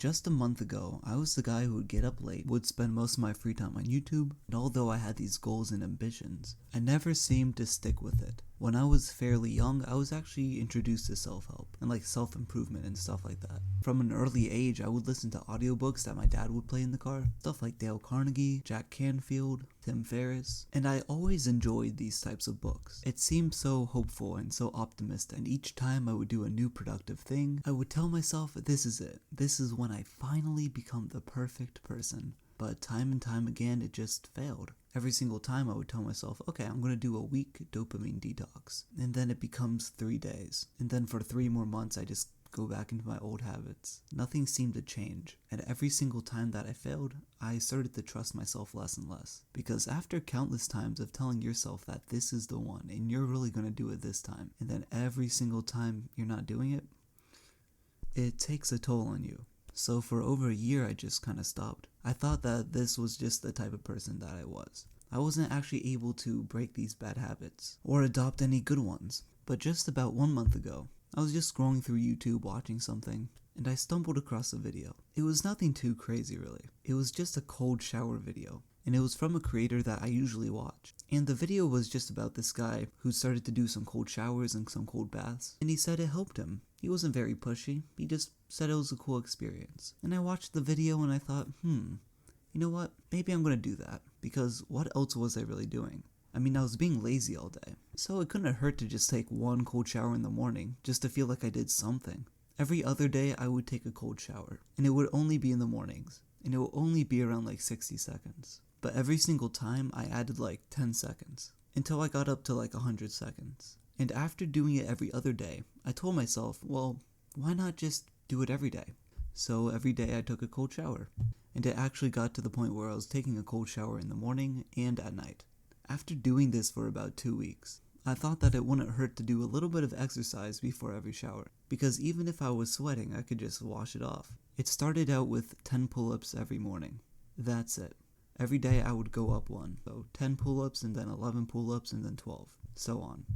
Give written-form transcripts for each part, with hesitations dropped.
Just a month ago, I was the guy who would get up late, would spend most of my free time on YouTube, and although I had these goals and ambitions, I never seemed to stick with it. When I was fairly young, I was actually introduced to self-help and self-improvement and stuff like that. From an early age, I would listen to audiobooks that my dad would play in the car, stuff like Dale Carnegie, Jack Canfield, Tim Ferriss, and I always enjoyed these types of books. It seemed so hopeful and so optimistic, and each time I would do a new productive thing, I would tell myself, this is it. This is when I finally become the perfect person. But time and time again, it just failed. Every single time I would tell myself, okay, I'm going to do a week dopamine detox. And then it becomes 3 days. And then for 3 more months, I just go back into my old habits. Nothing seemed to change. And every single time that I failed, I started to trust myself less and less. Because after countless times of telling yourself that this is the one and you're really going to do it this time, and then every single time you're not doing it, it takes a toll on you. So for over a year, I just kind of stopped. I thought that this was just the type of person that I was. I wasn't actually able to break these bad habits or adopt any good ones. But just about 1 month ago, I was just scrolling through YouTube watching something, and I stumbled across a video. It was nothing too crazy really. It was just a cold shower video, and it was from a creator that I usually watch. And the video was just about this guy who started to do some cold showers and some cold baths, and he said it helped him. He wasn't very pushy, he just said it was a cool experience. And I watched the video and I thought, you know what, maybe I'm gonna do that, because what else was I really doing? I mean, I was being lazy all day, so it couldn't hurt to just take one cold shower in the morning, just to feel like I did something. Every other day I would take a cold shower, and it would only be in the mornings, and it would only be around 60 seconds. But every single time I added 10 seconds, until I got up to 100 seconds. And after doing it every other day, I told myself, well, why not just do it every day? So every day I took a cold shower, and it actually got to the point where I was taking a cold shower in the morning and at night. After doing this for about 2 weeks, I thought that it wouldn't hurt to do a little bit of exercise before every shower, because even if I was sweating, I could just wash it off. It started out with 10 pull-ups every morning. That's it. Every day I would go up one, so 10 pull-ups and then 11 pull-ups and then 12, so on.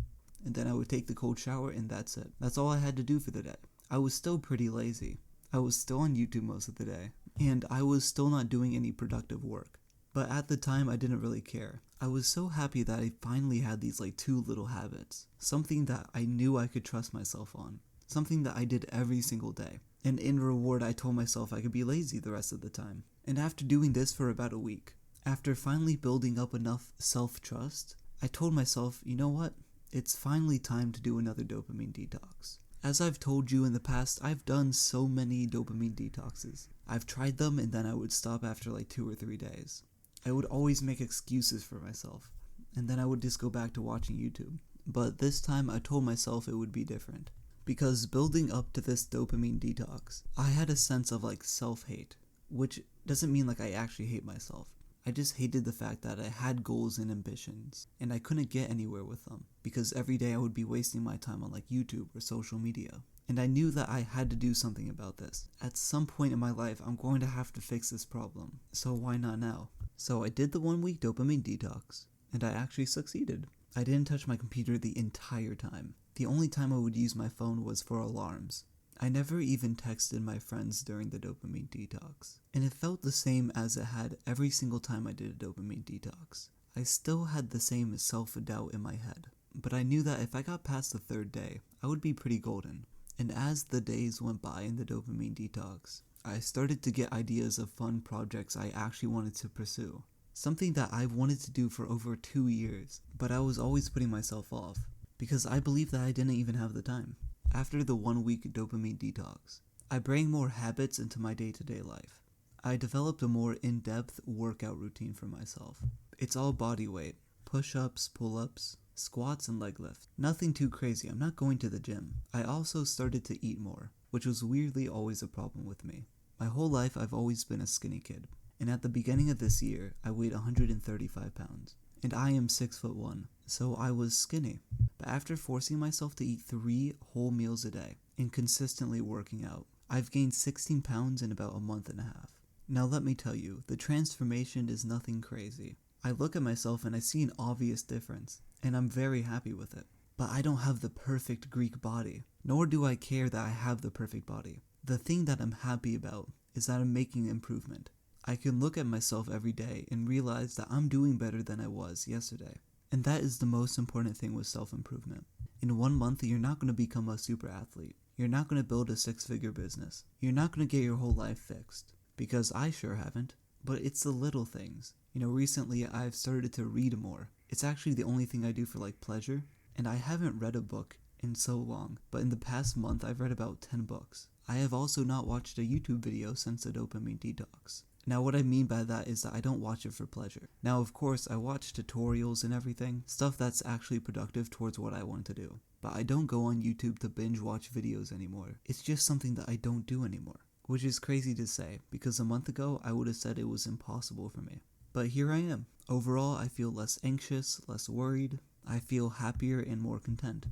And then I would take the cold shower and that's it. That's all I had to do for the day. I was still pretty lazy. I was still on YouTube most of the day, and I was still not doing any productive work. But at the time, I didn't really care. I was so happy that I finally had these 2 little habits. Something that I knew I could trust myself on. Something that I did every single day. And in reward, I told myself I could be lazy the rest of the time. And after doing this for about a week, after finally building up enough self-trust, I told myself, you know what? It's finally time to do another dopamine detox. As I've told you in the past, I've done so many dopamine detoxes. I've tried them and then I would stop after 2 or 3 days. I would always make excuses for myself, and then I would just go back to watching YouTube. But this time I told myself it would be different. Because building up to this dopamine detox, I had a sense of self-hate, which doesn't mean I actually hate myself. I just hated the fact that I had goals and ambitions, and I couldn't get anywhere with them, because every day I would be wasting my time on YouTube or social media. And I knew that I had to do something about this. At some point in my life, I'm going to have to fix this problem, so why not now? So I did the 1-week dopamine detox, and I actually succeeded. I didn't touch my computer the entire time. The only time I would use my phone was for alarms. I never even texted my friends during the dopamine detox, and it felt the same as it had every single time I did a dopamine detox. I still had the same self-doubt in my head, but I knew that if I got past the 3rd day, I would be pretty golden. And as the days went by in the dopamine detox, I started to get ideas of fun projects I actually wanted to pursue. Something that I've wanted to do for over 2 years, but I was always putting myself off, because I believed that I didn't even have the time. After the 1-week dopamine detox, I bring more habits into my day-to-day life. I developed a more in-depth workout routine for myself. It's all body weight, push-ups, pull-ups, squats, and leg lift. Nothing too crazy, I'm not going to the gym. I also started to eat more, which was weirdly always a problem with me. My whole life I've always been a skinny kid, and at the beginning of this year, I weighed 135 pounds. And I am 6'1", so I was skinny. But after forcing myself to eat 3 whole meals a day and consistently working out, I've gained 16 pounds in about a month and a half. Now let me tell you, the transformation is nothing crazy. I look at myself and I see an obvious difference, and I'm very happy with it. But I don't have the perfect Greek body, nor do I care that I have the perfect body. The thing that I'm happy about is that I'm making improvement. I can look at myself every day and realize that I'm doing better than I was yesterday. And that is the most important thing with self-improvement. In 1 month, you're not going to become a super athlete. You're not going to build a 6-figure business. You're not going to get your whole life fixed. Because I sure haven't. But it's the little things. Recently I've started to read more. It's actually the only thing I do for pleasure. And I haven't read a book in so long. But in the past month, I've read about 10 books. I have also not watched a YouTube video since the dopamine detox. Now what I mean by that is that I don't watch it for pleasure. Now of course I watch tutorials and everything, stuff that's actually productive towards what I want to do. But I don't go on YouTube to binge watch videos anymore. It's just something that I don't do anymore. Which is crazy to say, because a month ago I would have said it was impossible for me. But here I am. Overall I feel less anxious, less worried. I feel happier and more content.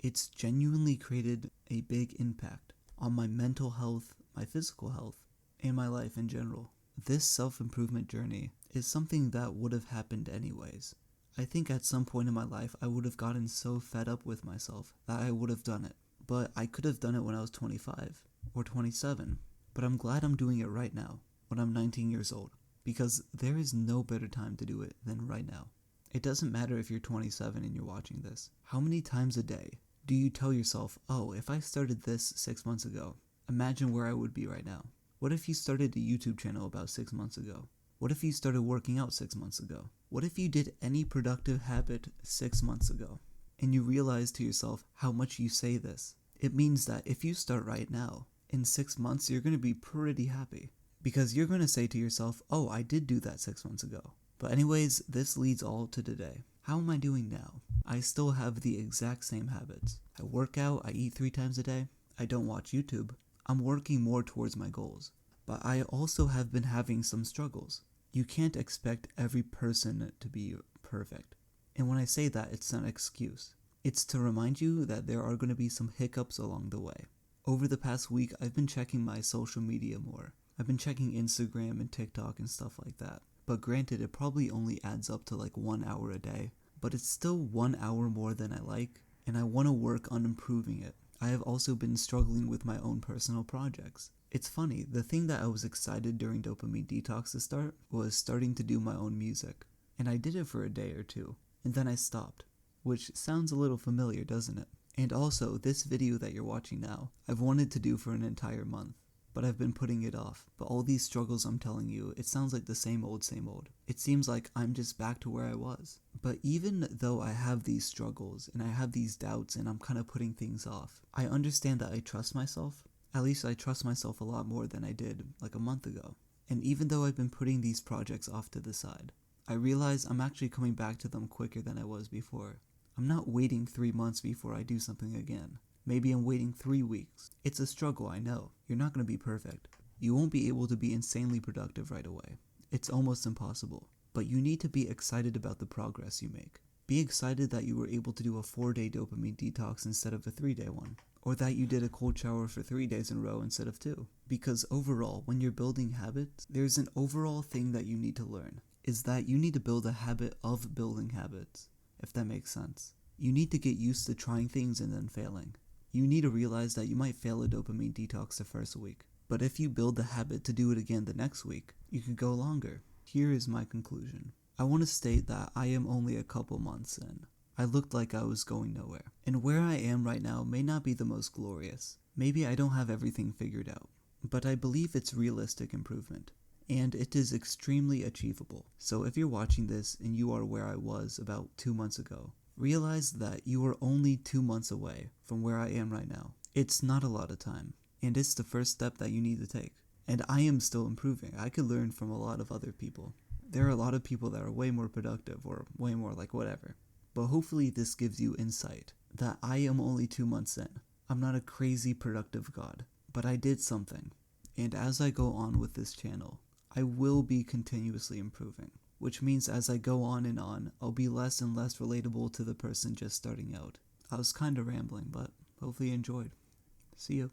It's genuinely created a big impact on my mental health, my physical health, and my life in general. This self-improvement journey is something that would have happened anyways. I think at some point in my life I would have gotten so fed up with myself that I would have done it. But I could have done it when I was 25 or 27. But I'm glad I'm doing it right now, when I'm 19 years old. Because there is no better time to do it than right now. It doesn't matter if you're 27 and you're watching this. How many times a day do you tell yourself, oh, if I started this 6 months ago, imagine where I would be right now? What if you started a YouTube channel about 6 months ago? What if you started working out 6 months ago? What if you did any productive habit 6 months ago? And you realize to yourself how much you say this. It means that if you start right now, in 6 months you're going to be pretty happy. Because you're going to say to yourself, oh, I did do that 6 months ago. But anyways, this leads all to today. How am I doing now? I still have the exact same habits. I work out, I eat 3 times a day, I don't watch YouTube. I'm working more towards my goals. But I also have been having some struggles. You can't expect every person to be perfect. And when I say that, it's not an excuse. It's to remind you that there are going to be some hiccups along the way. Over the past week, I've been checking my social media more. I've been checking Instagram and TikTok and stuff like that. But granted, it probably only adds up to 1 hour a day. But it's still 1 hour more than I like, and I want to work on improving it. I have also been struggling with my own personal projects. It's funny, the thing that I was excited during dopamine detox to start was starting to do my own music. And I did it for a day or two, and then I stopped. Which sounds a little familiar, doesn't it? And also, this video that you're watching now, I've wanted to do for an entire month. But I've been putting it off. But all these struggles I'm telling you, it sounds like the same old, same old. It seems like I'm just back to where I was. But even though I have these struggles, and I have these doubts, and I'm kind of putting things off, I understand that I trust myself. At least I trust myself a lot more than I did a month ago. And even though I've been putting these projects off to the side, I realize I'm actually coming back to them quicker than I was before. I'm not waiting 3 months before I do something again. Maybe I'm waiting 3 weeks. It's a struggle, I know. You're not going to be perfect. You won't be able to be insanely productive right away. It's almost impossible. But you need to be excited about the progress you make. Be excited that you were able to do a 4-day dopamine detox instead of a 3-day one. Or that you did a cold shower for 3 days in a row instead of 2. Because overall, when you're building habits, there's an overall thing that you need to learn. Is that you need to build a habit of building habits. If that makes sense. You need to get used to trying things and then failing. You need to realize that you might fail a dopamine detox the first week. But if you build the habit to do it again the next week, you can go longer. Here is my conclusion. I want to state that I am only a couple months in. I looked like I was going nowhere. And where I am right now may not be the most glorious. Maybe I don't have everything figured out. But I believe it's realistic improvement. And it is extremely achievable. So if you're watching this and you are where I was about 2 months ago, realize that you are only 2 months away from where I am right now. It's not a lot of time. And it's the first step that you need to take. And I am still improving. I could learn from a lot of other people. There are a lot of people that are way more productive or way more whatever. But hopefully this gives you insight that I am only 2 months in. I'm not a crazy productive god, but I did something. And as I go on with this channel, I will be continuously improving. Which means as I go on and on, I'll be less and less relatable to the person just starting out. I was kinda rambling, but hopefully you enjoyed. See you.